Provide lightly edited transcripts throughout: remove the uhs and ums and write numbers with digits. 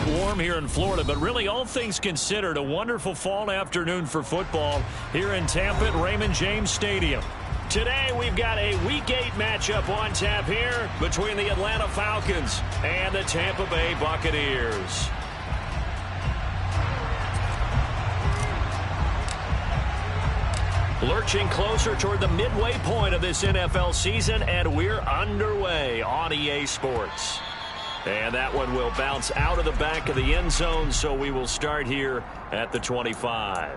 bit warm here in Florida, but really all things considered, a wonderful fall afternoon for football here in Tampa at Raymond James Stadium. Today we've got a Week 8 matchup on tap here between the Atlanta Falcons and the Tampa Bay Buccaneers. Lurching closer toward the midway point of this NFL season, and we're underway on EA Sports. And that one will bounce out of the back of the end zone, so we will start here at the 25.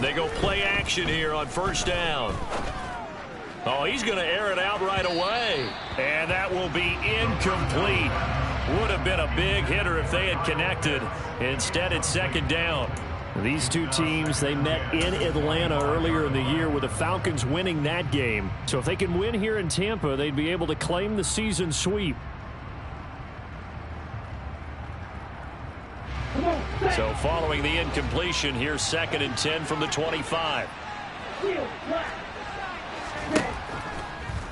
They go play action here on first down. Oh, he's going to air it out right away. And that will be incomplete. Would have been a big hitter if they had connected. Instead, it's second down. These two teams, they met in Atlanta earlier in the year with the Falcons winning that game. So if they can win here in Tampa, they'd be able to claim the season sweep. So following the incompletion, here's 2nd and 10 from the 25.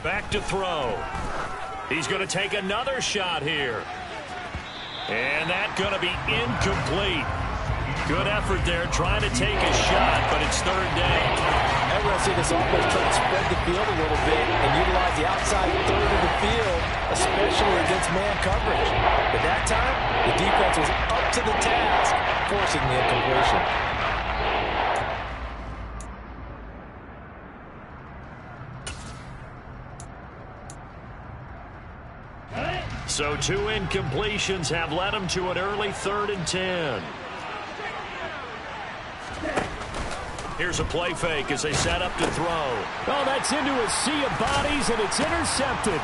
Back to throw. He's going to take another shot here. And that's going to be incomplete. Good effort there trying to take a shot, but it's third down. I'm going to see this offense try to spread the field a little bit and utilize the outside third of the field, especially against man coverage. But that time, the defense was up to the task, forcing the incompletion. So 2 incompletions have led him to an early 3rd and 10. Here's a play fake as they set up to throw. Oh, that's into a sea of bodies, and it's intercepted.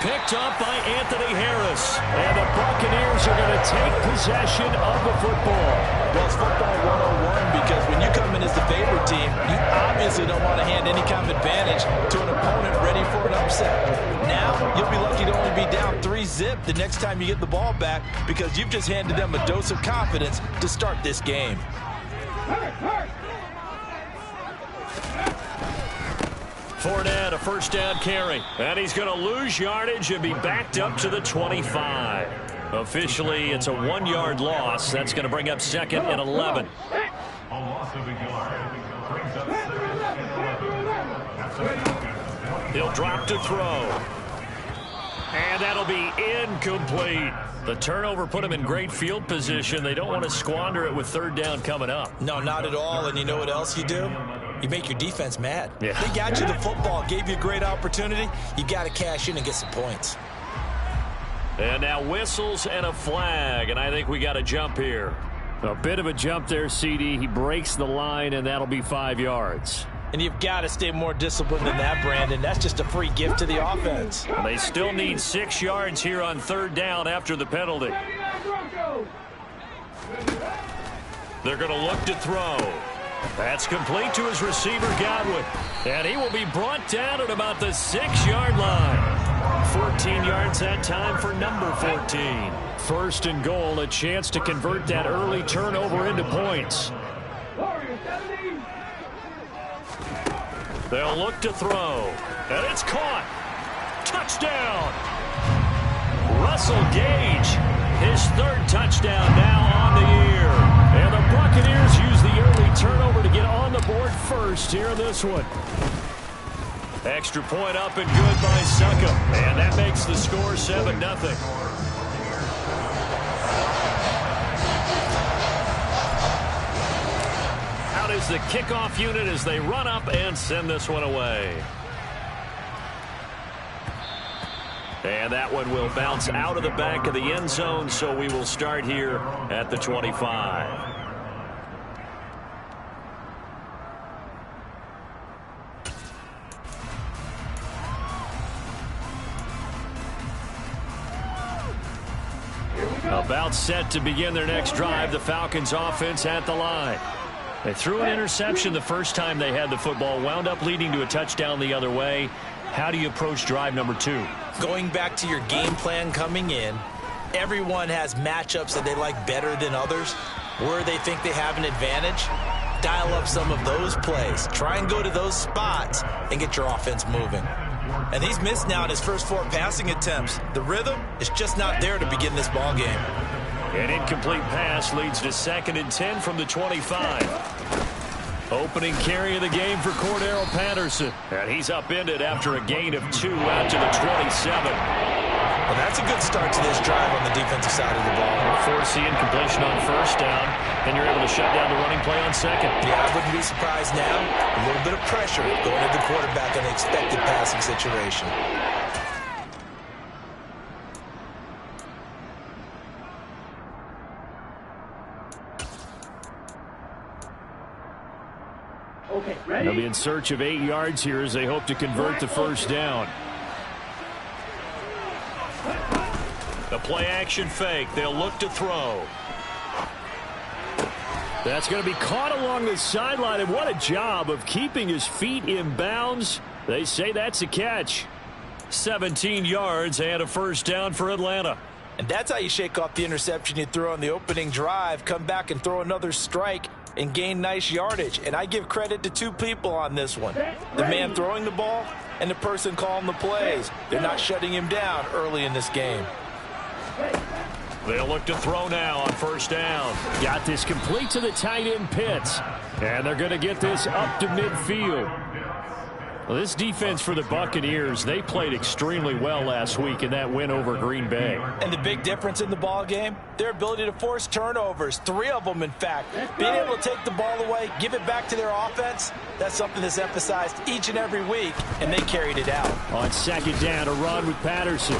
Picked up by Anthony Harris. And the Buccaneers are going to take possession of the football. Well, it's football 101 because when you come in as the favorite team, you obviously don't want to hand any kind of advantage to an opponent ready for an upset. Now, you'll be lucky to only be down 3-zip the next time you get the ball back because you've just handed them a dose of confidence to start this game. Fournette, a first down carry. And he's going to lose yardage and be backed up to the 25. Officially, it's a 1-yard loss. That's going to bring up 2nd and 11. A loss of a yard brings up 2nd and 11. He'll drop to throw. And that'll be incomplete. The turnover put him in great field position. They don't want to squander it with 3rd down coming up. No, not at all. And you know what else you do? You make your defense mad. Yeah. They got you the football, gave you a great opportunity. You got to cash in and get some points. And now whistles and a flag, and I think we got a jump here. A bit of a jump there, CD. He breaks the line, and that'll be 5 yards. And you've got to stay more disciplined than that, Brandon. That's just a free gift to the offense. They still need 6 yards here on 3rd down after the penalty. They're going to look to throw. That's complete to his receiver, Godwin. And he will be brought down at about the 6-yard line. 14 yards that time for number 14. 1st and goal, a chance to convert that early turnover into points. They'll look to throw. And it's caught. Touchdown. Russell Gage, his 3rd touchdown now on the year. And the Buccaneers use the early turnover to get on the board first here in this one. Extra point up and good by Succop. And that makes the score 7-0. Out is the kickoff unit as they run up and send this one away. And that one will bounce out of the back of the end zone, so we will start here at the 25. About set to begin their next drive. The Falcons offense at the line. They threw an interception the first time they had the football, wound up leading to a touchdown the other way. How do you approach drive number 2? Going back to your game plan coming in, everyone has matchups that they like better than others, where they think they have an advantage. Dial up some of those plays. Try and go to those spots and get your offense moving. And he's missed now in his first 4 passing attempts. The rhythm is just not there to begin this ball game. An incomplete pass leads to 2nd and 10 from the 25. Opening carry of the game for Cordero Patterson. And he's upended after a gain of 2 out to the 27. Well, that's a good start to this drive on the defensive side of the ball. Force the incompletion on first down, and you're able to shut down the running play on second. Yeah, I wouldn't be surprised now. A little bit of pressure going to the quarterback in an expected passing situation. They'll be in search of 8 yards here as they hope to convert the first down. The play-action fake. They'll look to throw. That's going to be caught along the sideline, and what a job of keeping his feet in bounds. They say that's a catch. 17 yards and a first down for Atlanta. And that's how you shake off the interception you threw on the opening drive, come back and throw another strike and gain nice yardage. And I give credit to 2 people on this one. The man throwing the ball and the person calling the plays. They're not shutting him down early in this game. They'll look to throw now on first down. Got this complete to the tight end Pitts. And they're going to get this up to midfield. Well, this defense for the Buccaneers, they played extremely well last week in that win over Green Bay. And the big difference in the ball game, their ability to force turnovers, 3 of them in fact. Being able to take the ball away, give it back to their offense, that's something that's emphasized each and every week, and they carried it out. On second down, a run with Patterson.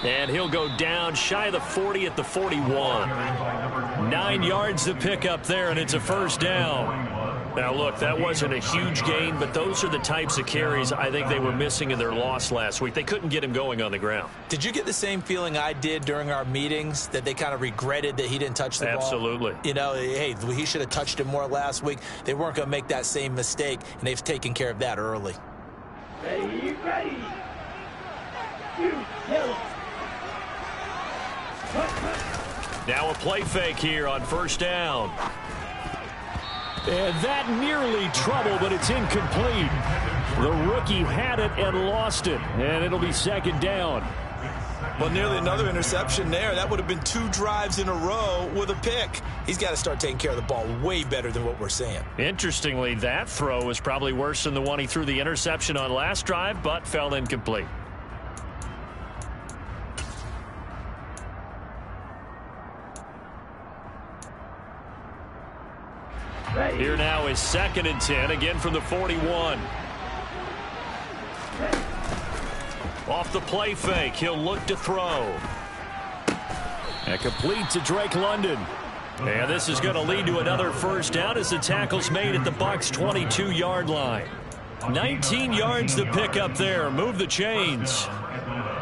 And he'll go down shy of the 40 at the 41. 9 yards to pick up there, and it's a first down. Now, look, that wasn't a huge gain, but those are the types of carries I think they were missing in their loss last week. They couldn't get him going on the ground. Did you get the same feeling I did during our meetings, that they kind of regretted that he didn't touch the ball? Absolutely. You know, hey, he should have touched it more last week. They weren't going to make that same mistake, and they've taken care of that early. Ready. Yellow. Now a play fake here on first down. And that nearly trouble, but it's incomplete. The rookie had it and lost it, and it'll be second down. Well, nearly another interception there. That would have been 2 drives in a row with a pick. He's got to start taking care of the ball way better than what we're seeing. Interestingly, that throw was probably worse than the one he threw the interception on last drive, but fell incomplete. Here now is second and 10, again from the 41. Off the play fake, he'll look to throw. And complete to Drake London. And this is going to lead to another first down as the tackle's made at the Bucs' 22-yard line. 19 yards to pick up there. Move the chains.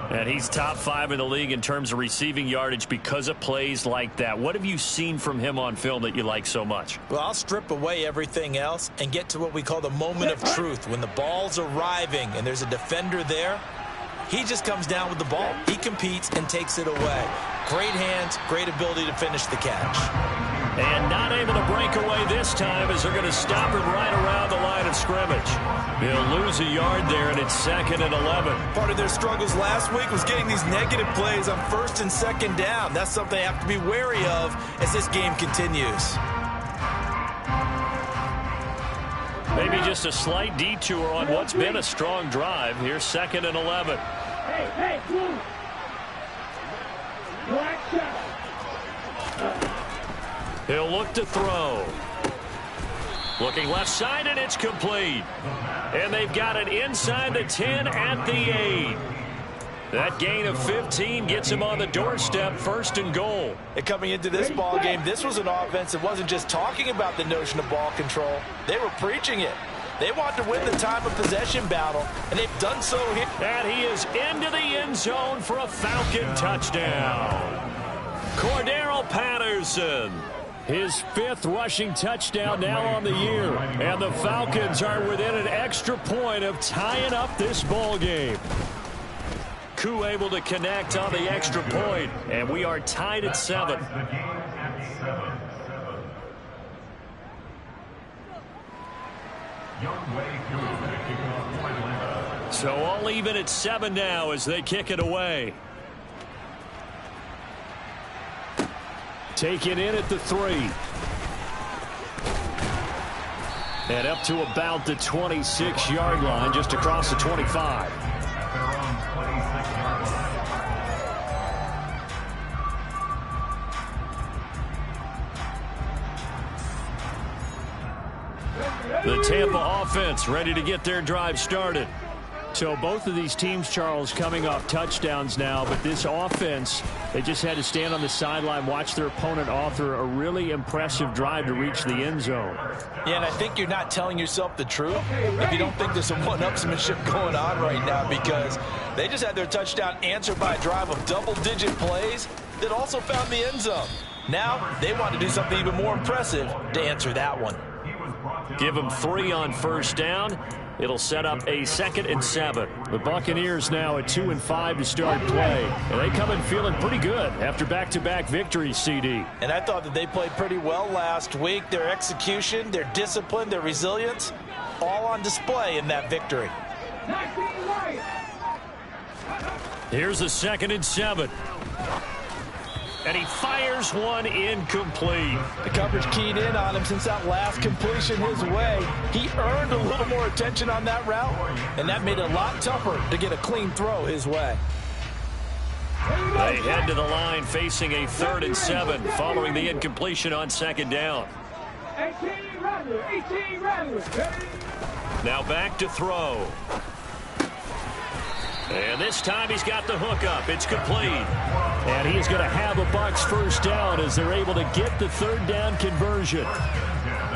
And he's top 5 in the league in terms of receiving yardage because of plays like that. What have you seen from him on film that you like so much? Well, I'll strip away everything else and get to what we call the moment of truth. When the ball's arriving and there's a defender there, he just comes down with the ball. He competes and takes it away. Great hands, great ability to finish the catch. And not able to break away this time as they're going to stop him right around the line of scrimmage. He'll lose a yard there, and it's second and 11. Part of their struggles last week was getting these negative plays on first and second down. That's something they have to be wary of as this game continues. Maybe just a slight detour on what's been a strong drive. Here's second and 11. Hey, move. Black shot. He'll look to throw. Looking left side, and it's complete. And they've got it inside the 10 at the 8. That gain of 15 gets him on the doorstep, first and goal. And coming into this ball game, this was an offense that wasn't just talking about the notion of ball control. They were preaching it. They want to win the time of possession battle, and they've done so here. And he is into the end zone for a Falcon touchdown. Cordero Patterson. His 5th rushing touchdown now on the year. And the Falcons are within an extra point of tying up this ball game. Koo able to connect on the extra point, and we are tied at 7. So all even at 7 now as they kick it away. Taken in at the 3. And up to about the 26-yard line, just across the 25. The Tampa offense ready to get their drive started. So both of these teams, Charles, coming off touchdowns now, but this offense, they just had to stand on the sideline, watch their opponent author a really impressive drive to reach the end zone. Yeah, and I think you're not telling yourself the truth if you don't think there's some one-upsmanship going on right now, because they just had their touchdown answered by a drive of double-digit plays that also found the end zone. Now they want to do something even more impressive to answer that one. Give them 3 on first down. It'll set up a 2nd and 7. The Buccaneers now at 2-5 to start play. And they come in feeling pretty good after back-to-back victories, CD. And I thought that they played pretty well last week. Their execution, their discipline, their resilience, all on display in that victory. Here's a 2nd and 7. And he fires one incomplete. The coverage keyed in on him since that last completion his way. He earned a little more attention on that route, and that made it a lot tougher to get a clean throw his way. They head to the line facing a 3rd and 7 following the incompletion on 2nd down. 18 Rattler. Now back to throw. And this time he's got the hook up. It's complete. And he's going to have a Bucs first down as they're able to get the 3rd down conversion.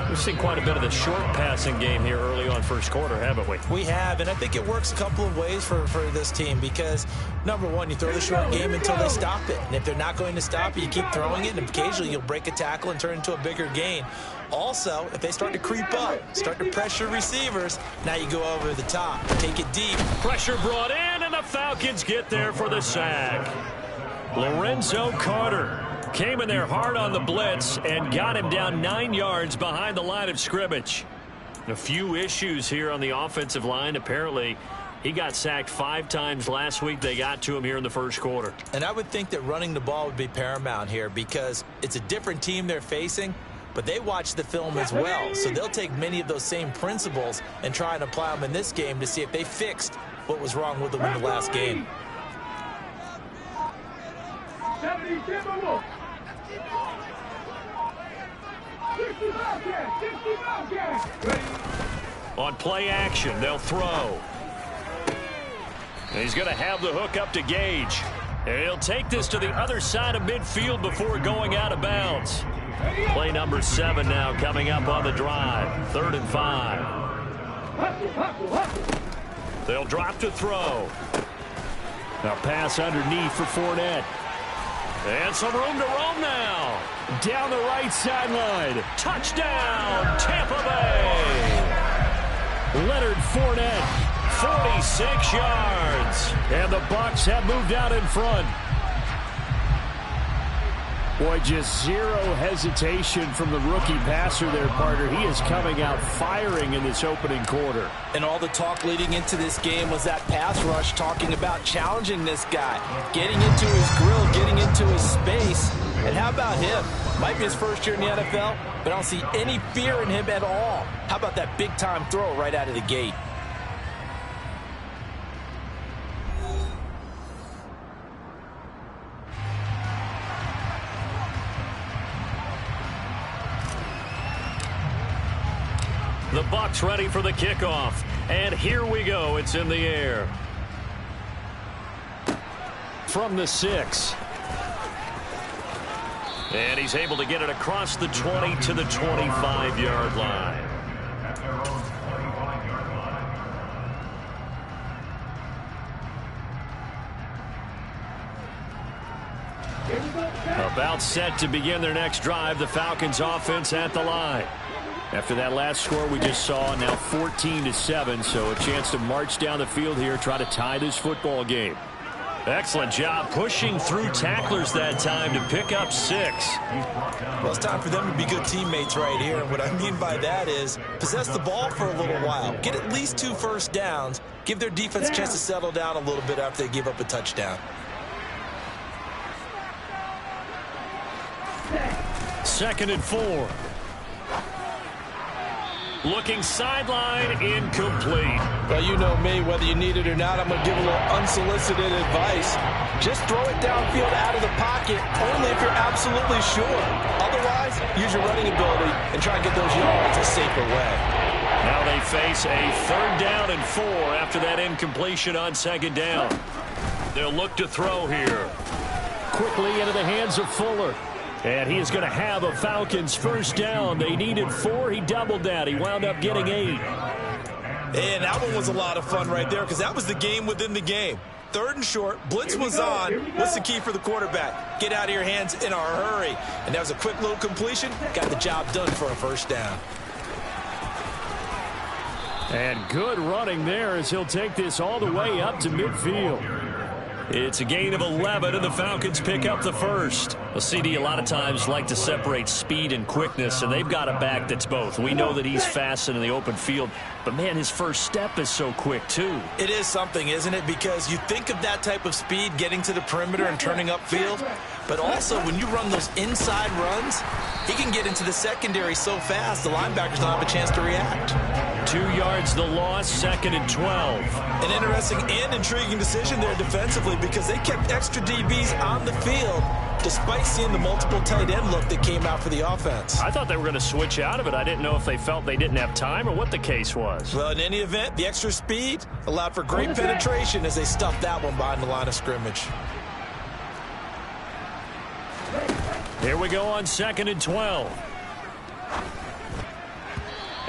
We've seen quite a bit of the short passing game here early on first quarter, haven't we? We have, and I think it works a couple of ways for this team because, number one, you throw the short game until they stop it. And if they're not going to stop it, you keep throwing it, and occasionally you'll break a tackle and turn into a bigger gain. Also, if they start to creep up, start to pressure receivers, now you go over the top, take it deep. Pressure brought in, and the Falcons get there for the sack. Lorenzo Carter came in there hard on the blitz and got him down 9 yards behind the line of scrimmage. A few issues here on the offensive line. Apparently, he got sacked 5 times last week. They got to him here in the first quarter. And I would think that running the ball would be paramount here because it's a different team they're facing, but they watch the film as well. So they'll take many of those same principles and try and apply them in this game to see if they fixed what was wrong with them in the last game. On play action, they'll throw. And he's going to have the hook up to Gage. And he'll take this to the other side of midfield before going out of bounds. Play number 7 now coming up on the drive. 3rd and 5. They'll drop to throw. Now pass underneath for Fournette. And some room to roam now. Down the right sideline. Touchdown, Tampa Bay. Leonard Fournette, 46 yards. And the Bucs have moved out in front. Boy, just zero hesitation from the rookie passer there, partner. He is coming out firing in this opening quarter. And all the talk leading into this game was that pass rush talking about challenging this guy, getting into his grill, getting into his space. And how about him? Might be his first year in the NFL, but I don't see any fear in him at all. How about that big-time throw right out of the gate? The Bucs ready for the kickoff. And here we go. It's in the air. From the 6. And he's able to get it across the 20 to the 25-yard line. About set to begin their next drive, the Falcons offense at the line. After that last score we just saw, now 14-7, so a chance to march down the field here, try to tie this football game. Excellent job pushing through tacklers that time to pick up 6. Well, it's time for them to be good teammates right here. And what I mean by that is possess the ball for a little while. Get at least 2 first downs. Give their defense a chance to settle down a little bit after they give up a touchdown. 2nd and 4. Looking sideline, incomplete. Well, you know me, whether you need it or not, I'm going to give a little unsolicited advice. Just throw it downfield out of the pocket, only if you're absolutely sure. Otherwise, use your running ability and try and get those yards a safer way. Now they face a 3rd down and 4 after that incompletion on 2nd down. They'll look to throw here. Quickly into the hands of Fuller. And he is going to have a Falcons 1st down. They needed 4. He doubled that. He wound up getting 8. And that one was a lot of fun right there because that was the game within the game. 3rd and short. Blitz was on. What's the key for the quarterback? Get out of your hands in a hurry. And that was a quick little completion. Got the job done for a 1st down. And good running there as he'll take this all the way up to midfield. It's a gain of 11, and the Falcons pick up the 1st. Well, CD, a lot of times like to separate speed and quickness, and they've got a back that's both. We know that he's fast in the open field, but, man, his first step is so quick, too. It is something, isn't it? Because you think of that type of speed getting to the perimeter and turning upfield, but also when you run those inside runs, he can get into the secondary so fast the linebackers don't have a chance to react. 2 yards the loss, 2nd and 12. An interesting and intriguing decision there defensively because they kept extra DBs on the field despite seeing the multiple tight end look that came out for the offense. I thought they were going to switch out of it. I didn't know if they felt they didn't have time or what the case was. Well, in any event, the extra speed allowed for great penetration as they stuffed that one behind the line of scrimmage. Here we go on 2nd and 12.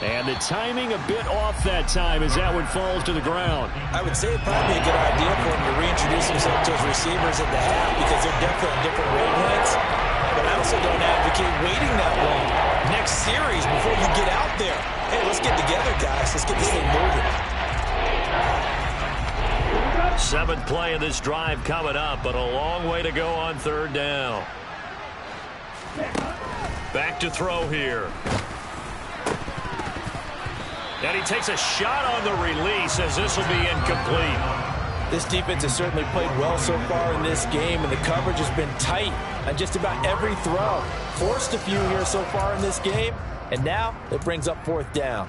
And the timing a bit off that time as that one falls to the ground. I would say it'd probably be a good idea for him to reintroduce himself to his receivers at the half because they're definitely on different wavelengths. But I also don't advocate waiting that long. Next series before you get out there. Hey, let's get together, guys. Let's get this thing moving. 7th play of this drive coming up, but a long way to go on 3rd down. Back to throw here. And he takes a shot on the release as this will be incomplete. This defense has certainly played well so far in this game, and the coverage has been tight on just about every throw. Forced a few here so far in this game, and now it brings up 4th down.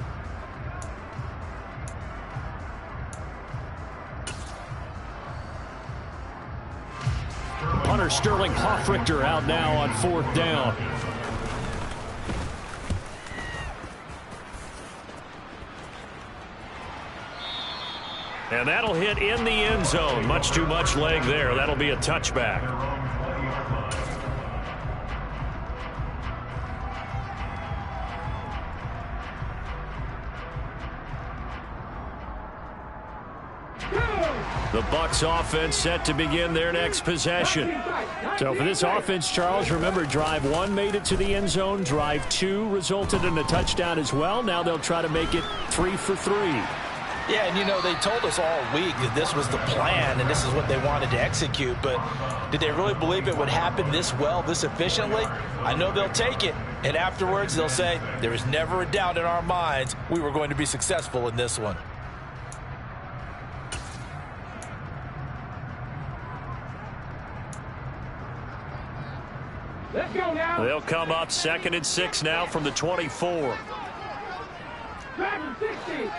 Punter Sterling Hoffrichter out now on 4th down. And that'll hit in the end zone. Much too much leg there. That'll be a touchback. The Bucs offense set to begin their next possession. So for this offense, Charles, remember drive 1 made it to the end zone. Drive 2 resulted in a touchdown as well. Now they'll try to make it 3 for 3. Yeah, and you know, they told us all week that this was the plan and this is what they wanted to execute, but did they really believe it would happen this well, this efficiently? I know they'll take it, and afterwards they'll say, there was never a doubt in our minds we were going to be successful in this one. Let's go now. They'll come up 2nd and 6 now from the 24. Driving 60.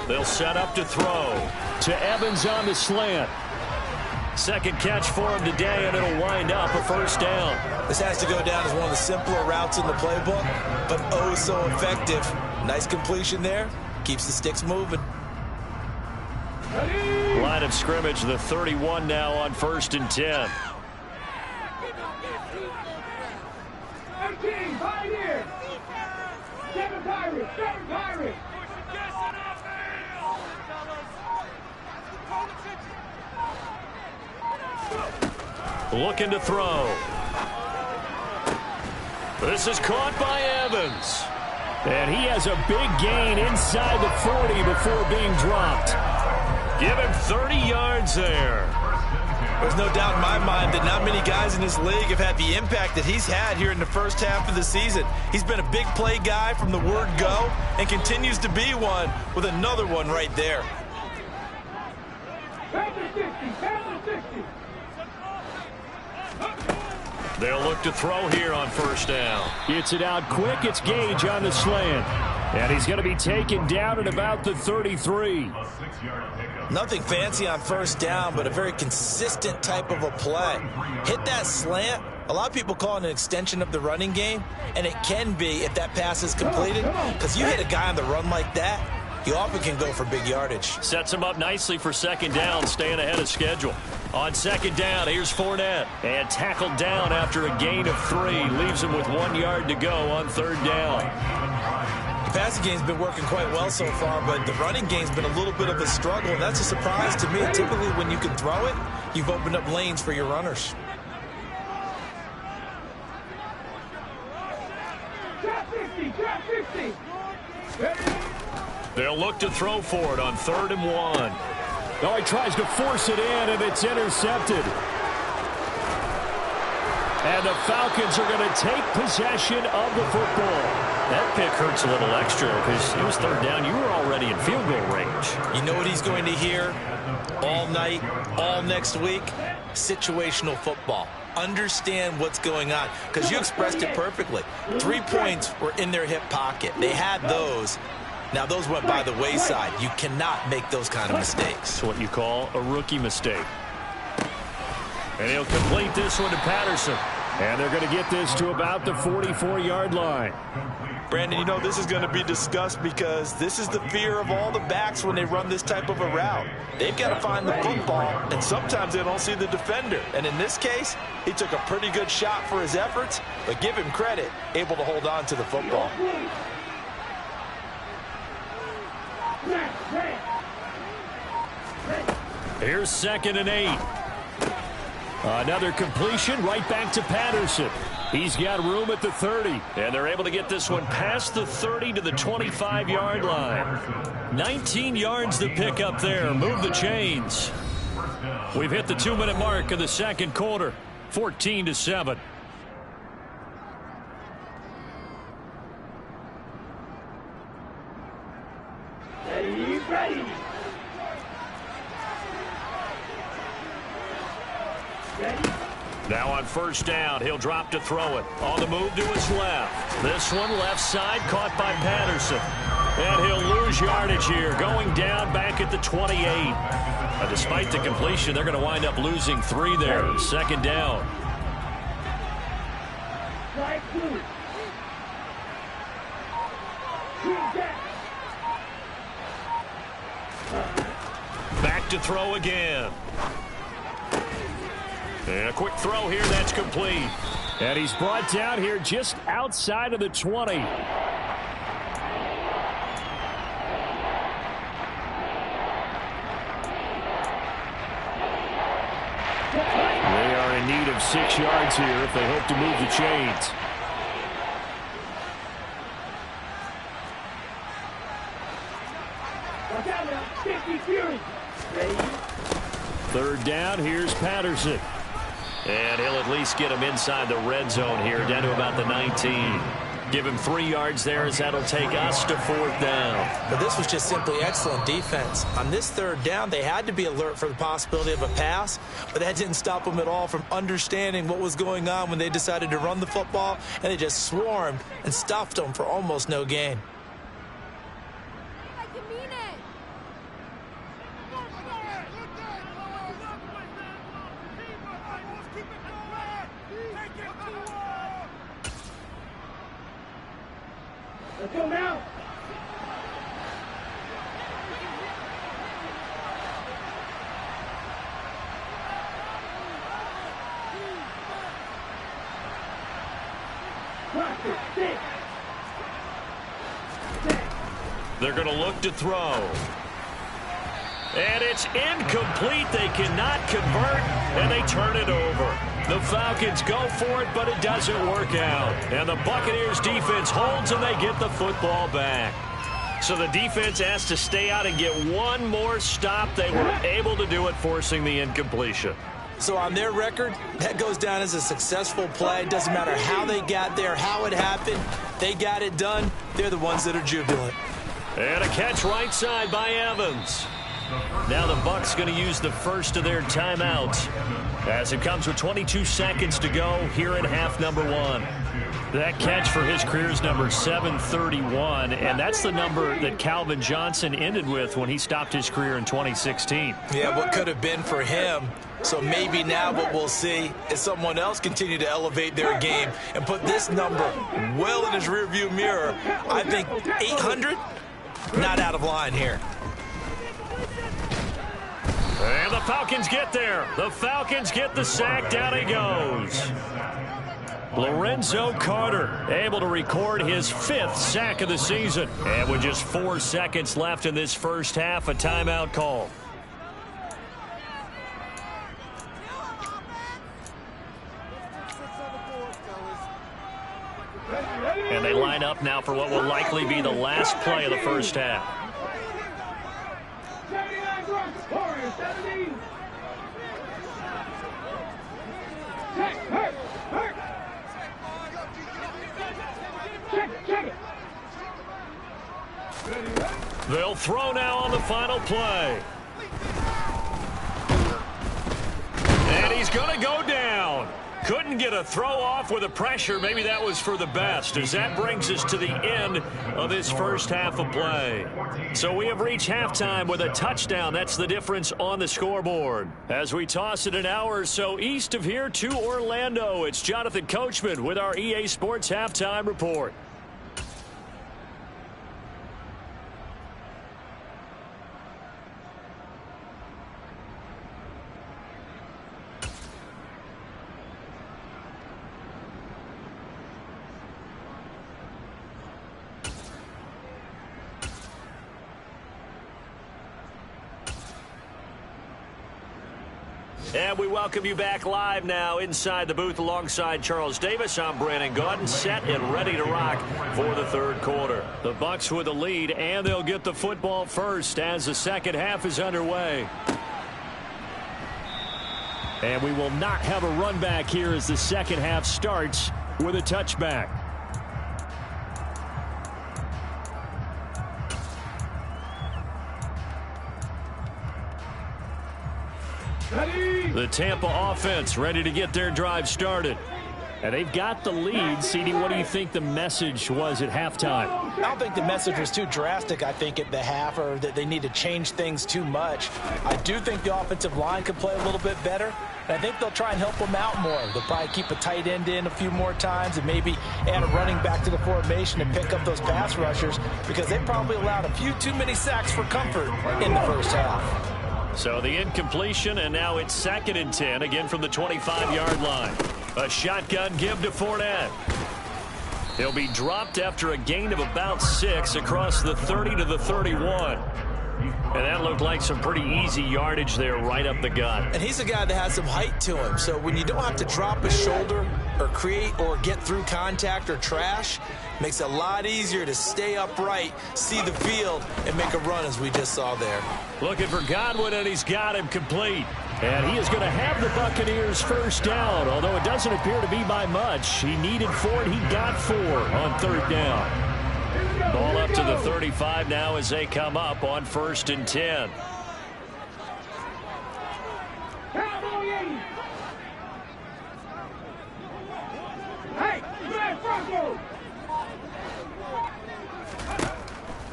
They'll set up to throw. To Evans on the slant. 2nd catch for him today, and it'll wind up a 1st down. This has to go down as one of the simpler routes in the playbook, but oh so effective. Nice completion there. Keeps the sticks moving. Line of scrimmage, the 31 now on 1st and 10. 18, Pioneer. 7 Pirates, 7 Pirates. Looking to throw. This is caught by Evans. And he has a big gain inside the 40 before being dropped. Give him 30 yards there. There's no doubt in my mind that not many guys in this league have had the impact that he's had here in the first half of the season. He's been a big play guy from the word go and continues to be one with another one right there. They'll look to throw here on first down. Gets it out quick. It's Gage on the slant. And he's going to be taken down at about the 33. Nothing fancy on first down, but a very consistent type of a play. Hit that slant. A lot of people call it an extension of the running game, and it can be if that pass is completed, because you hit a guy on the run like that, you often can go for big yardage. Sets him up nicely for second down, staying ahead of schedule. On second down, here's Fournette. And tackled down after a gain of 3. Leaves him with 1 yard to go on third down. The passing game's been working quite well so far, but the running game's been a little bit of a struggle, and that's a surprise to me. Typically, when you can throw it, you've opened up lanes for your runners. They'll look to throw for it on 3rd and 1. Oh, he tries to force it in, and it's intercepted. And the Falcons are going to take possession of the football. That pick hurts a little extra because it was 3rd down. You were already in field goal range. You know what he's going to hear all night, all next week? Situational football. Understand what's going on, because you expressed it perfectly. 3 points were in their hip pocket. They had those. Now, those went by the wayside. You cannot make those kind of mistakes. It's what you call a rookie mistake. And he'll complete this one to Patterson. And they're going to get this to about the 44-yard line. Brandon, you know this is going to be discussed because this is the fear of all the backs when they run this type of a route. They've got to find the football, and sometimes they don't see the defender. And in this case, he took a pretty good shot for his efforts, but give him credit, able to hold on to the football. Here's 2nd and 8. Another completion right back to Patterson. He's got room at the 30. And they're able to get this one past the 30 to the 25-yard line. 19 yards to pick up there. Move the chains. We've hit the 2-minute mark of the second quarter. 14-7. Ready. Now on first down, he'll drop to throw it. On the move to his left. This one left side caught by Patterson. And he'll lose yardage here, going down back at the 28. Despite the completion, they're going to wind up losing 3 there. 2nd down. Back to throw again. And a quick throw here, that's complete. And he's brought down here just outside of the 20. They are in need of 6 yards here if they hope to move the chains. Third down, here's Patterson. And he'll at least get him inside the red zone here, down to about the 19. Give him 3 yards there as that'll take us to 4th down. But this was just simply excellent defense. On this 3rd down, they had to be alert for the possibility of a pass, but that didn't stop them at all from understanding what was going on when they decided to run the football, and they just swarmed and stuffed them for almost no gain. Let's go now. They're going to look to throw. And it's incomplete. They cannot convert, and they turn it over. The Falcons go for it, but it doesn't work out. And the Buccaneers defense holds, and they get the football back. So the defense has to stay out and get one more stop. They were able to do it, forcing the incompletion. So on their record, that goes down as a successful play. Doesn't matter how they got there, how it happened. They got it done. They're the ones that are jubilant. And a catch right side by Evans. Now the Bucs going to use the first of their timeouts as it comes with 22 seconds to go here in half number 1. That catch for his career is number 731, and that's the number that Calvin Johnson ended with when he stopped his career in 2016. Yeah, what could have been for him. So maybe now what we'll see is someone else continue to elevate their game and put this number well in his rearview mirror. I think 800, not out of line here. And the Falcons get there. The Falcons get the sack. Down he goes. Lorenzo Carter able to record his 5th sack of the season. And with just 4 seconds left in this first half, a timeout call. And they line up now for what will likely be the last play of the first half. 79 runs, Warriors, 17. Check, hurt. Check it. They'll throw now on the final play. And he's going to go down. Couldn't get a throw off with the pressure. Maybe that was for the best, as that brings us to the end of this first half of play. So we have reached halftime with a touchdown. That's the difference on the scoreboard. As we toss it an hour or so east of here to Orlando, it's Jonathan Coachman with our EA Sports Halftime Report. And we welcome you back live now inside the booth alongside Charles Davis. I'm Brandon Gaudin, set and ready to rock for the third quarter. The Bucs with the lead, and they'll get the football first as the second half is underway. And we will not have a run back here as the second half starts with a touchback. The Tampa offense ready to get their drive started. And they've got the lead. CD, what do you think the message was at halftime? I don't think the message was too drastic, I think, at the half, or that they need to change things too much. I do think the offensive line could play a little bit better. And I think they'll try and help them out more. They'll probably keep a tight end in a few more times and maybe add a running back to the formation and pick up those pass rushers, because they probably allowed a few too many sacks for comfort in the first half. So the incompletion, and now it's 2nd and 10, again from the 25-yard line. A shotgun give to Fournette. He'll be dropped after a gain of about 6 across the 30 to the 31. And that looked like some pretty easy yardage there right up the gut. And he's a guy that has some height to him. So when you don't have to drop a shoulder or create or get through contact or trash, makes it a lot easier to stay upright, see the field, and make a run as we just saw there. Looking for Godwin, and he's got him complete. And he is going to have the Buccaneers first down, although it doesn't appear to be by much. He needed 4, and he got 4 on 3rd down. Ball up to the 35 now as they come up on 1st and 10.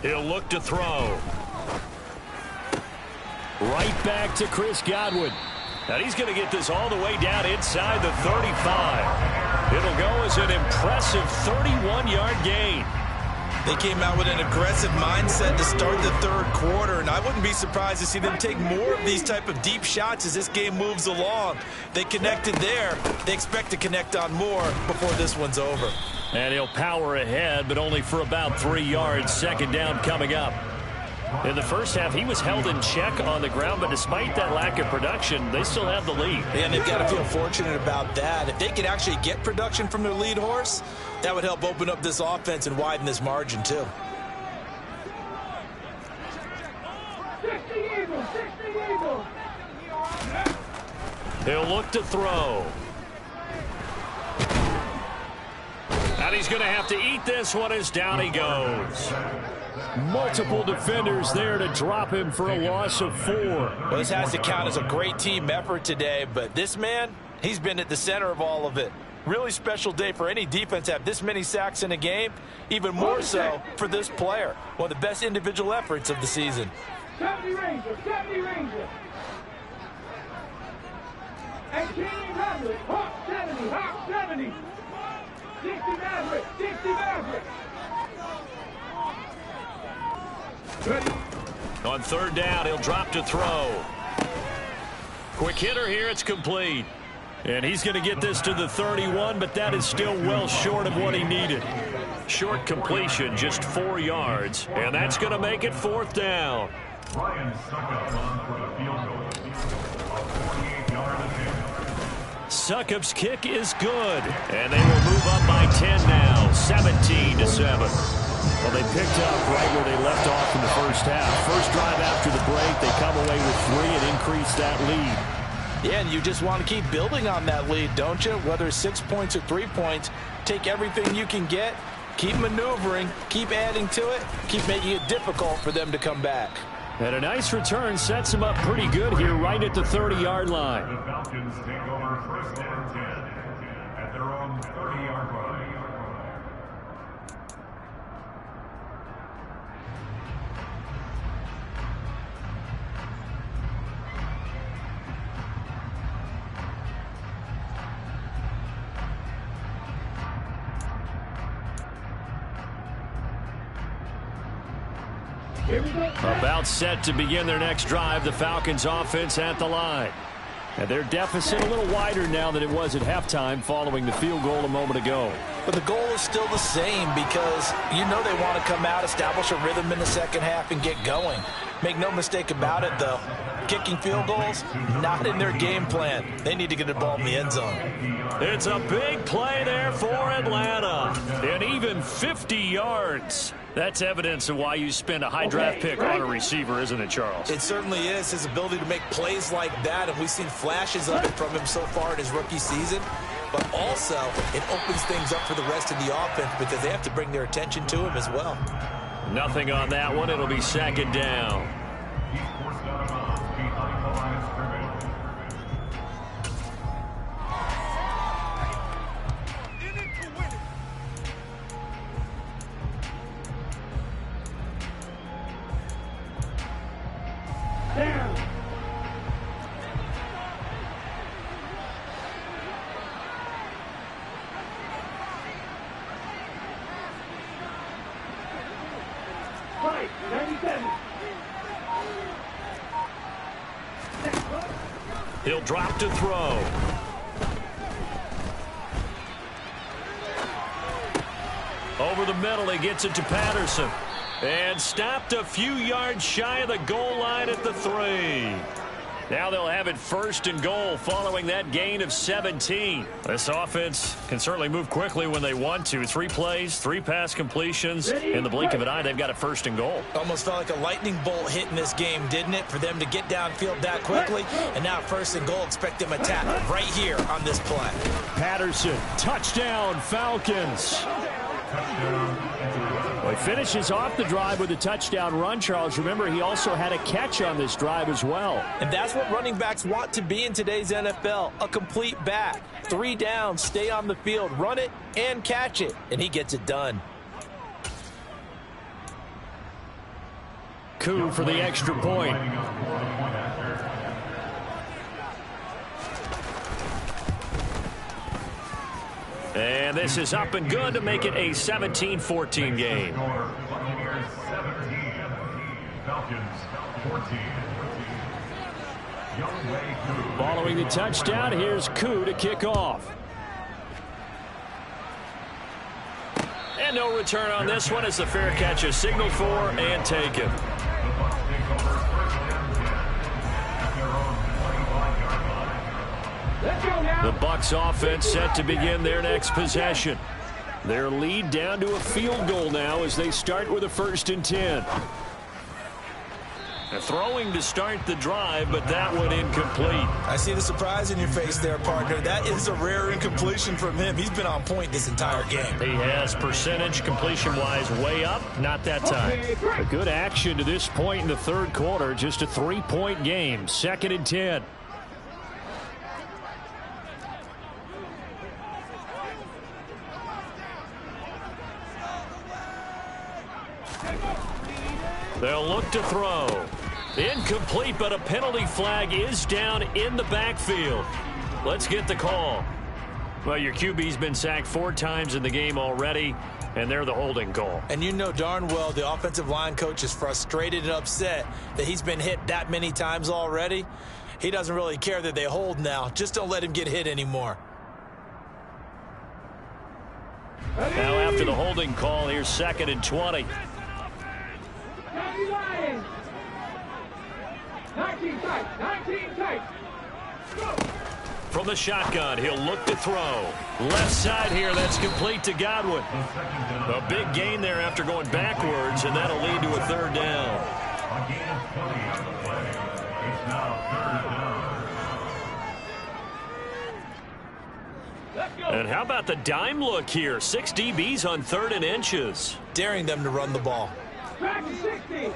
He'll look to throw. Right back to Chris Godwin. And he's going to get this all the way down inside the 35. It'll go as an impressive 31-yard gain. They came out with an aggressive mindset to start the third quarter, and I wouldn't be surprised to see them take more of these type of deep shots as this game moves along. They connected there. They expect to connect on more before this one's over. And he'll power ahead, but only for about 3 yards. 2nd down coming up. In the first half, he was held in check on the ground, but despite that lack of production, they still have the lead. And they've got to feel fortunate about that. If they could actually get production from their lead horse, that would help open up this offense and widen this margin, too. 60 Eagles, 60 Eagles. He'll look to throw. And he's going to have to eat this one as down he goes. Multiple defenders there to drop him for a loss of 4. Well, this has to count as a great team effort today, but this man, he's been at the center of all of it. Really special day for any defense to have this many sacks in a game, even more so for this player. One of the best individual efforts of the season. 70 Rangers, 70 Rangers. 1800, Hawk 70, Hawk 70. 60 Maverick, 60 Maverick. On third down, he'll drop to throw. Quick hitter here, it's complete. And he's going to get this to the 31, but that is still well short of what he needed. Short completion, just 4 yards, and that's going to make it 4th down. Ryan Suckup on for the field goal. A 48-yard attempt. Suckup's kick is good, and they will move up by 10 now, 17-7. Well, they picked up right where they left off in the first half. First drive after the break, they come away with 3 and increase that lead. Yeah, and you just want to keep building on that lead, don't you? Whether it's 6 points or 3 points, take everything you can get, keep maneuvering, keep adding to it, keep making it difficult for them to come back. And a nice return sets them up pretty good here right at the 30-yard line. The Falcons take over 1st and 10 at their own 30-yard line. About set to begin their next drive, the Falcons offense at the line. And their deficit a little wider now than it was at halftime following the field goal a moment ago. But the goal is still the same because you know they want to come out, establish a rhythm in the second half, and get going. Make no mistake about it, though. Kicking field goals, not in their game plan. They need to get the ball in the end zone. It's a big play there for Atlanta. And even 50 yards. That's evidence of why you spend a high draft pick on a receiver, isn't it, Charles? It certainly is. His ability to make plays like that, and we've seen flashes of it from him so far in his rookie season. But also, it opens things up for the rest of the offense because they have to bring their attention to him as well. Nothing on that one. It'll be 2nd down. He's forced out of bounds behind the line of scrimmage. Down. Right, 97. He'll drop to throw. Over the middle, he gets it to Patterson. And stopped a few yards shy of the goal line at the 3. Now they'll have it 1st and goal following that gain of 17. This offense can certainly move quickly when they want to. 3 plays, 3 pass completions. In the blink of an eye, they've got it 1st and goal. Almost felt like a lightning bolt hit in this game, didn't it? For them to get downfield that quickly. And now 1st and goal, expect them to attack right here on this play. Patterson, touchdown, Falcons. Well, he finishes off the drive with a touchdown run, Charles. Remember, he also had a catch on this drive as well. And that's what running backs want to be in today's NFL, a complete back. 3 downs, stay on the field, run it, and catch it. And he gets it done. Koo for the extra point. And this is up and good to make it a 17-14 game. Buccaneers 17, Falcons 14. Younghoe Koo. Following the touchdown, here's Koo to kick off. And no return on this one as the fair catch is signaled for and taken. The The Bucs offense set to begin their next possession. Their lead down to a field goal now as they start with a 1st and 10. Throwing to start the drive, but that one incomplete. I see the surprise in your face there, partner. That is a rare incompletion from him. He's been on point this entire game. He has percentage completion-wise way up, not that time. A good action to this point in the 3rd quarter. Just a 3-point game. 2nd and 10. They'll look to throw. Incomplete, but a penalty flag is down in the backfield. Let's get the call. Well, your QB's been sacked 4 times in the game already, and they're the holding call. And you know darn well the offensive line coach is frustrated and upset that he's been hit that many times already. He doesn't really care that they hold now. Just don't let him get hit anymore. Now after the holding call, here's 2nd and 20. 19 tight. Go. From the shotgun, he'll look to throw. Left side here, that's complete to Godwin. A big gain there after going backwards, and that'll lead to a 3rd down. A gain of 20 on the play. It's now 3rd down. And how about the dime look here? 6 DBs on 3rd and inches. Daring them to run the ball. Back to 60.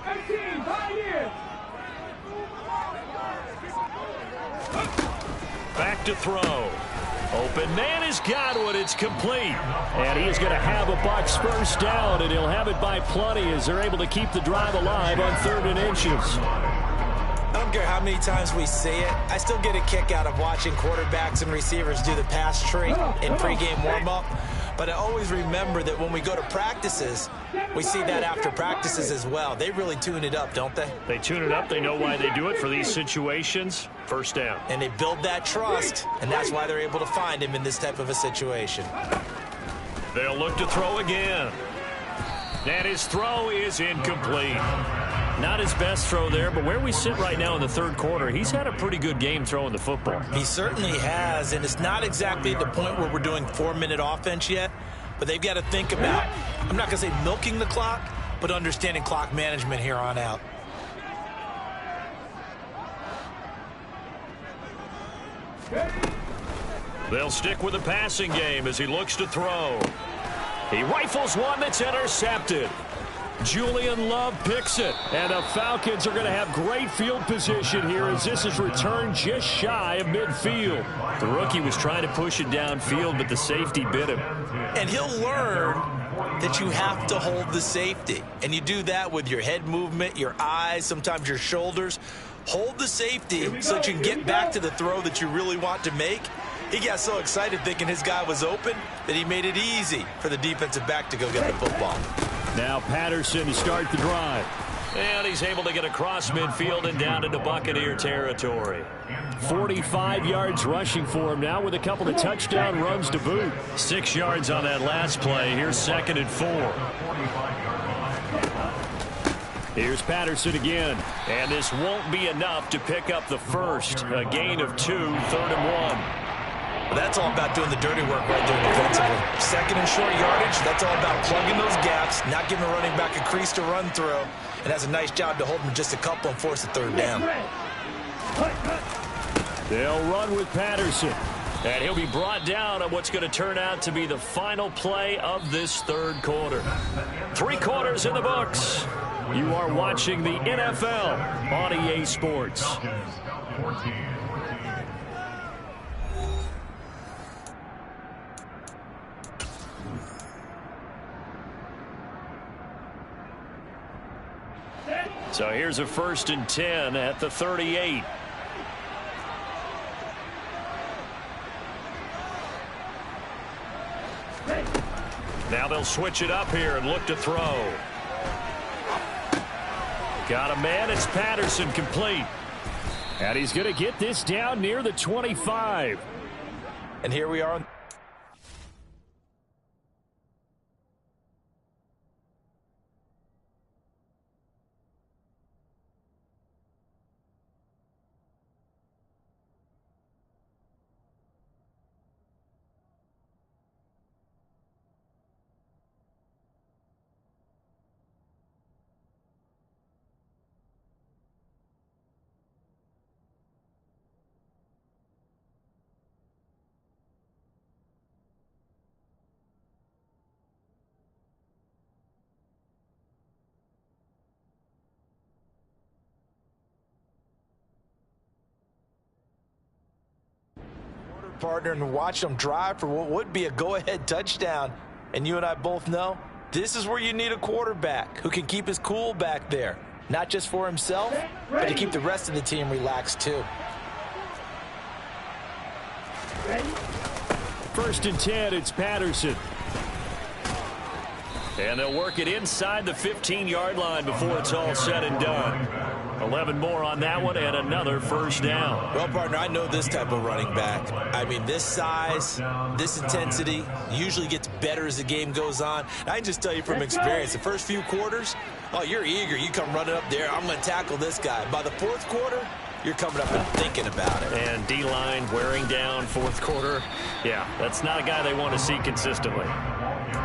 18, right here. Back to throw. Open man is Godwin. It's complete. And he is going to have a Bucs 1st down, and he'll have it by plenty as they're able to keep the drive alive on 3rd and inches. I don't care how many times we see it. I still get a kick out of watching quarterbacks and receivers do the pass tree in pregame warm-up. But I always remember that when we go to practices, we see that after practices as well. They really tune it up, don't they? They tune it up. They know why they do it for these situations. 1st down. And they build that trust, and that's why they're able to find him in this type of a situation. They'll look to throw again. And his throw is incomplete. Not his best throw there, but where we sit right now in the 3rd quarter, he's had a pretty good game throwing the football. He certainly has, and it's not exactly at the point where we're doing 4-minute offense yet, but they've got to think about, I'm not going to say milking the clock, but understanding clock management here on out. They'll stick with the passing game as he looks to throw. He rifles one that's intercepted. Julian Love picks it, and the Falcons are going to have great field position here as this is returned just shy of midfield. The rookie was trying to push it downfield, but the safety bit him. And he'll learn that you have to hold the safety, and you do that with your head movement, your eyes, sometimes your shoulders. Hold the safety so that you can get back to the throw that you really want to make. He got so excited thinking his guy was open that he made it easy for the defensive back to go get the football. Now Patterson to start the drive. And he's able to get across midfield and down into Buccaneer territory. 45 yards rushing for him now with a couple of touchdown runs to boot. 6 yards on that last play. Here's 2nd and 4. Here's Patterson again. And this won't be enough to pick up the 1st. A gain of 2, 3rd and 1. That's all about doing the dirty work right there defensively. 2nd and short yardage, that's all about plugging those gaps, not giving a running back a crease to run through, and has a nice job to hold him just a couple and force a 3rd down. They'll run with Patterson, and he'll be brought down on what's going to turn out to be the final play of this 3rd quarter. 3 quarters in the books. You are watching the NFL on EA Sports. So here's a 1st and 10 at the 38. Now they'll switch it up here and look to throw. Got a man. It's Patterson, complete. And he's going to get this down near the 25. And here we are. back, partner, and watch them drive for what would be a go-ahead touchdown. And you and I both know this is where you need a quarterback who can keep his cool back there. Not just for himself, but to keep the rest of the team relaxed too. First and 10, it's Patterson. And they'll work it inside the 15-yard line before it's all said and done. 11 more on that one and another first down. Well, partner, I know this type of running back. I mean, this size, this intensity usually gets better as the game goes on. I can just tell you from experience, the first few quarters, oh, you're eager. You come running up there, I'm going to tackle this guy. By the fourth quarter, you're coming up and thinking about it. And D-line wearing down fourth quarter. Yeah, that's not a guy they want to see consistently.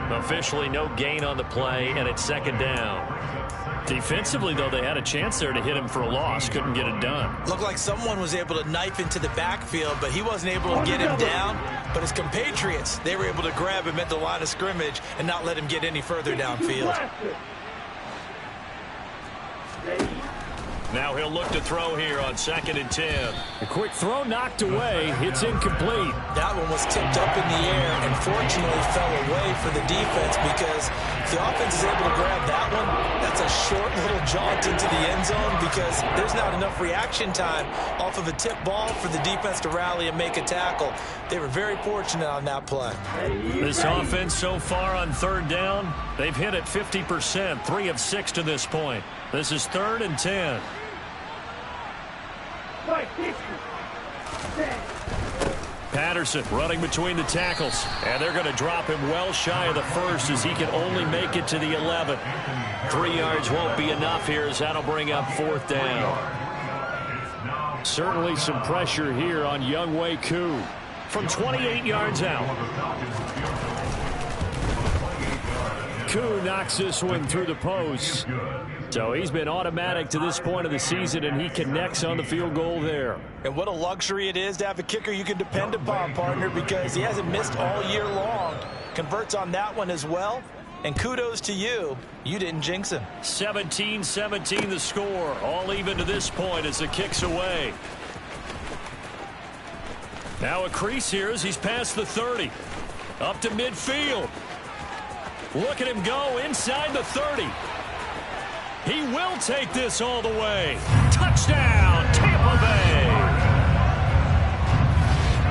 Officially no gain on the play, and it's second down. Defensively, though, they had a chance there to hit him for a loss. Couldn't get it done. Looked like someone was able to knife into the backfield, but he wasn't able to get him down. But his compatriots, they were able to grab him at the line of scrimmage and not let him get any further downfield. Now he'll look to throw here on second and 10. A quick throw knocked away. It's incomplete. That one was tipped up in the air and fortunately fell away for the defense, because if the offense is able to grab that one, that's a short little jaunt into the end zone, because there's not enough reaction time off of a tip ball for the defense to rally and make a tackle. They were very fortunate on that play. This offense so far on third down, they've hit it 50%, 3 of 6 to this point. This is third and 10. Patterson running between the tackles, and they're going to drop him well shy of the first as he can only make it to the 11. 3 yards won't be enough here as that'll bring up fourth down. Certainly some pressure here on Younghoe Koo from 28 yards out. Koo knocks this one through the post. So he's been automatic to this point of the season, and he connects on the field goal there. And what a luxury it is to have a kicker you can depend upon, partner, because he hasn't missed all year long. Converts on that one as well. And kudos to you. You didn't jinx him. 17-17 the score. All even to this point as the kick's away. Now a crease here as he's past the 30. Up to midfield. Look at him go inside the 30. He will take this all the way. Touchdown, Tampa Bay.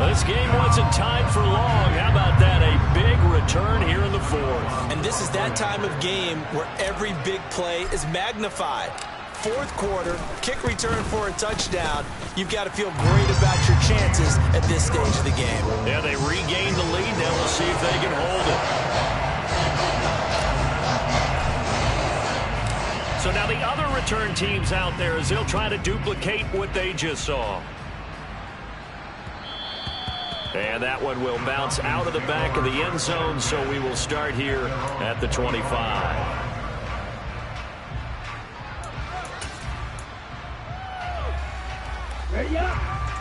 This game wasn't tied for long. How about that? A big return here in the fourth. And this is that time of game where every big play is magnified. Fourth quarter, kick return for a touchdown. You've got to feel great about your chances at this stage of the game. Yeah, they regained the lead. Now we'll see if they can hold it. So now the other return teams out there as they'll try to duplicate what they just saw. And that one will bounce out of the back of the end zone, so we will start here at the 25.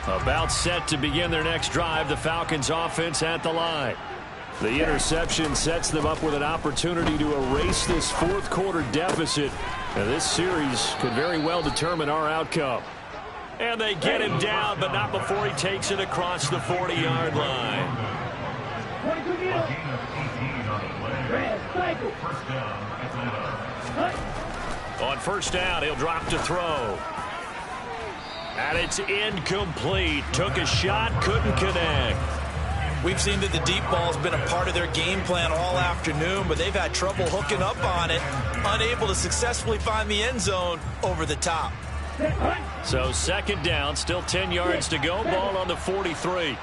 About set to begin their next drive, the Falcons offense at the line. The interception sets them up with an opportunity to erase this fourth quarter deficit. Now, this series could very well determine our outcome. And they get him down, but not before he takes it across the 40-yard line. On first down, he'll drop to throw. And it's incomplete. Took a shot, couldn't connect. We've seen that the deep ball has been a part of their game plan all afternoon, but they've had trouble hooking up on it, unable to successfully find the end zone over the top. So second down, still 10 yards to go. Ball on the 43.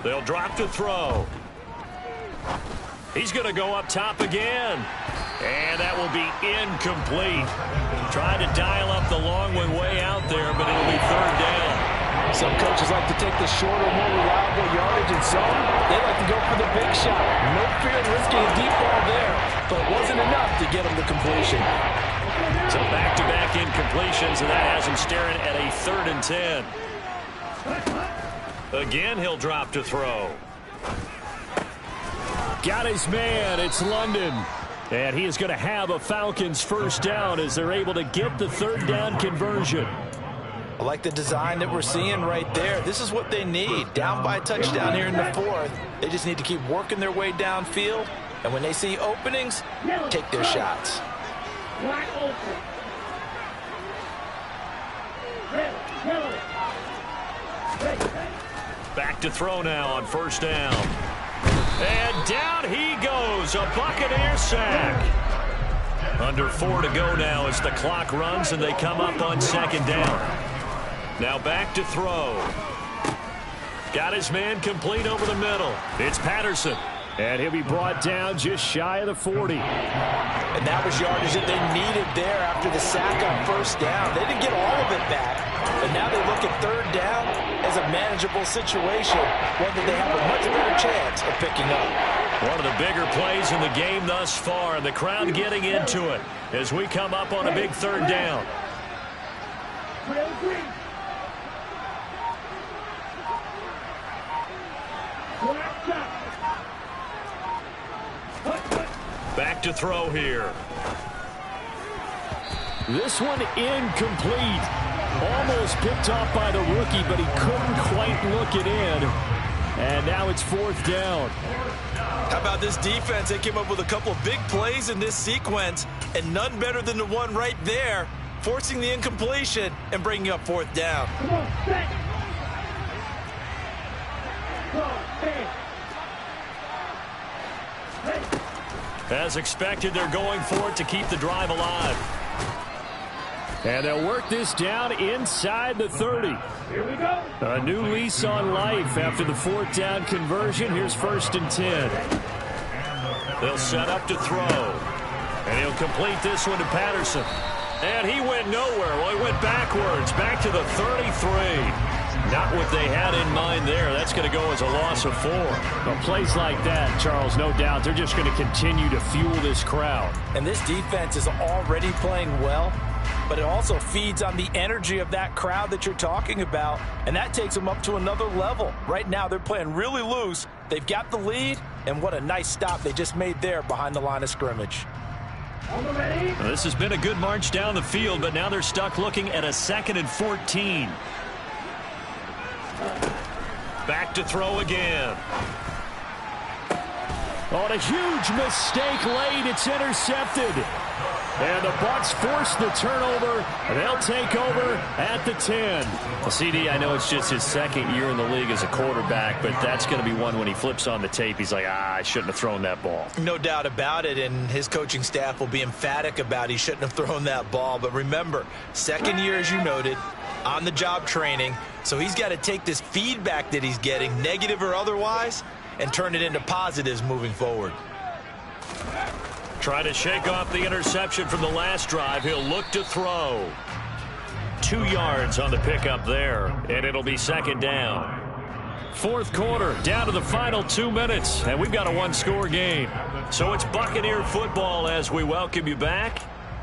They'll drop to throw. He's going to go up top again. And that will be incomplete. Tried to dial up the long one way out there, but it'll be third down. Some coaches like to take the shorter, more reliable yardage, and some they like to go for the big shot. No fear in risking a deep ball there, but it wasn't enough to get him the completion. So back-to-back incompletions, and that has him staring at a third and 10. Again, he'll drop to throw. Got his man. It's London. And he is going to have a Falcons first down as they're able to get the third down conversion. I like the design that we're seeing right there. This is what they need. Down by a touchdown here in the fourth. They just need to keep working their way downfield. And when they see openings, take their shots. Back to throw now on first down. And down he goes. A Buccaneer sack. Under 4 to go now as the clock runs and they come up on second down. Now back to throw. Got his man complete over the middle. It's Patterson. And he'll be brought down just shy of the 40. And that was yardage that they needed there after the sack on first down. They didn't get all of it back, but now they look at third down as a manageable situation, one that they have a much better chance of picking up. One of the bigger plays in the game thus far, and the crowd getting into it as we come up on a big third down. Back to throw here. This one incomplete. Almost picked off by the rookie, but he couldn't quite look it in. And now it's fourth down. How about this defense? They came up with a couple of big plays in this sequence, and none better than the one right there, forcing the incompletion and bringing up fourth down. Come on, set. As expected, they're going for it to keep the drive alive. And they'll work this down inside the 30. Here we go. A new lease on life after the fourth down conversion. Here's first and 10. They'll set up to throw. And he'll complete this one to Patterson. And he went nowhere. Well, he went backwards, back to the 33. Not what they had in mind there. That's going to go as a loss of 4. Well, plays like that, Charles, no doubt, they're just going to continue to fuel this crowd. And this defense is already playing well, but it also feeds on the energy of that crowd that you're talking about, and that takes them up to another level. Right now, they're playing really loose. They've got the lead, and what a nice stop they just made there behind the line of scrimmage. Well, this has been a good march down the field, but now they're stuck looking at a 2nd and 14. Back to throw again. Oh, a huge mistake late. It's intercepted. And the Bucs force the turnover. They'll take over at the 10. Well, CD, I know it's just his second year in the league as a quarterback, but that's going to be one when he flips on the tape. He's like, I shouldn't have thrown that ball. No doubt about it, and his coaching staff will be emphatic about he shouldn't have thrown that ball. But remember, second year, as you noted, on-the-job training, so he's got to take this feedback that he's getting, negative or otherwise, and turn it into positives moving forward. Try to shake off the interception from the last drive. He'll look to throw. 2 yards on the pickup there, and it'll be second down. Fourth quarter, down to the final 2 minutes, and we've got a one-score game. So it's Buccaneer football as we welcome you back.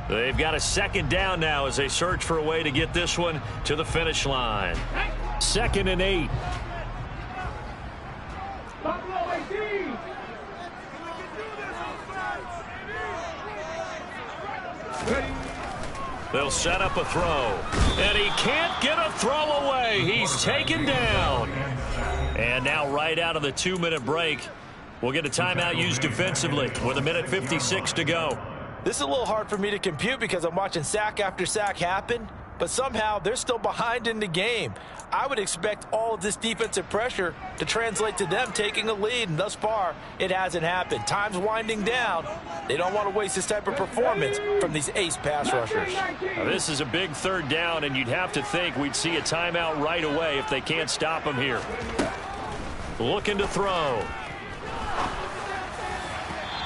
They've got a second down now as they search for a way to get this one to the finish line. 2nd and 8. They'll set up a throw. And he can't get a throw away. He's taken down. And now right out of the 2-minute break, we'll get a timeout used defensively with 1:56 to go. This is a little hard for me to compute because I'm watching sack after sack happen, but somehow they're still behind in the game. I would expect all of this defensive pressure to translate to them taking a lead, and thus far, it hasn't happened. Time's winding down. They don't want to waste this type of performance from these ace pass rushers. Now, this is a big third down, and you'd have to think we'd see a timeout right away if they can't stop him here. Looking to throw.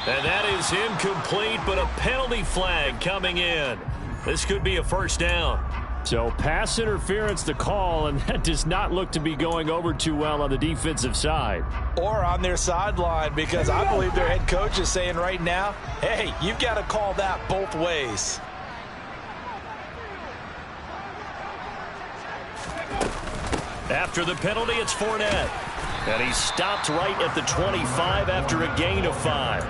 And that is incomplete, but a penalty flag coming in. This could be a first down. So pass interference the call, and that does not look to be going over too well on the defensive side. Or on their sideline, because I believe their head coach is saying right now, hey, you've got to call that both ways. After the penalty, it's Fournette. And he's stopped right at the 25 after a gain of 5.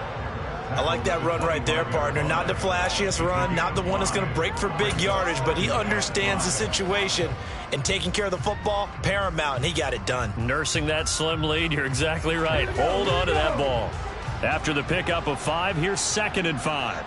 I like that run right there, partner. Not the flashiest run, not the one that's going to break for big yardage, but he understands the situation, and taking care of the football, paramount, and he got it done. Nursing that slim lead, you're exactly right. Hold on to that ball. After the pickup of 5, here's 2nd and 5.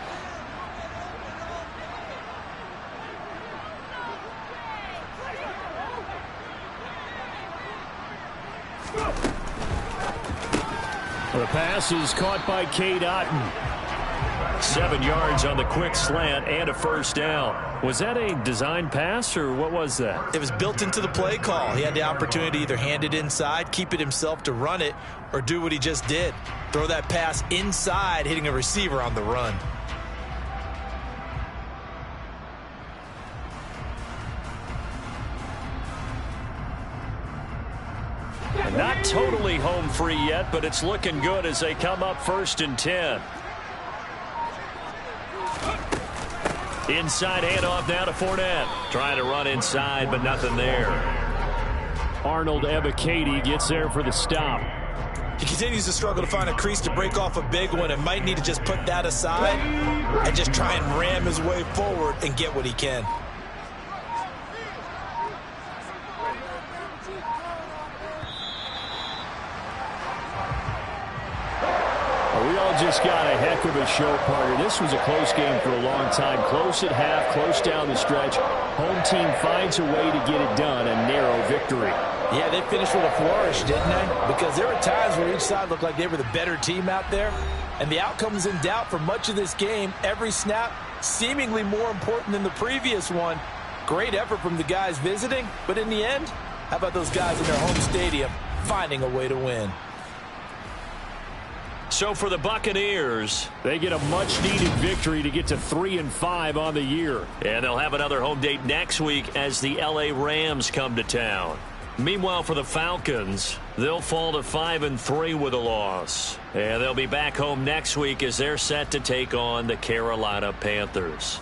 The pass is caught by Cade Otton. 7 yards on the quick slant and a first down. Was that a design pass, or what was that? It was built into the play call. He had the opportunity to either hand it inside, keep it himself to run it, or do what he just did. Throw that pass inside, hitting a receiver on the run. Not totally home free yet, but it's looking good as they come up 1st and 10. Inside handoff now to Fournette. Trying to run inside, but nothing there. Arnold Ebiketie gets there for the stop. He continues to struggle to find a crease to break off a big one and might need to just put that aside and just try and ram his way forward and get what he can. We all just got a heck of a show, partner. This was a close game for a long time. Close at half, close down the stretch. Home team finds a way to get it done, a narrow victory. Yeah, they finished with a flourish, didn't they? Because there were times where each side looked like they were the better team out there, and the outcome was in doubt for much of this game. Every snap seemingly more important than the previous one. Great effort from the guys visiting, but in the end, how about those guys in their home stadium finding a way to win? So for the Buccaneers, they get a much-needed victory to get to 3-5 on the year. And they'll have another home date next week as the L.A. Rams come to town. Meanwhile, for the Falcons, they'll fall to 5-3 with a loss. And they'll be back home next week as they're set to take on the Carolina Panthers.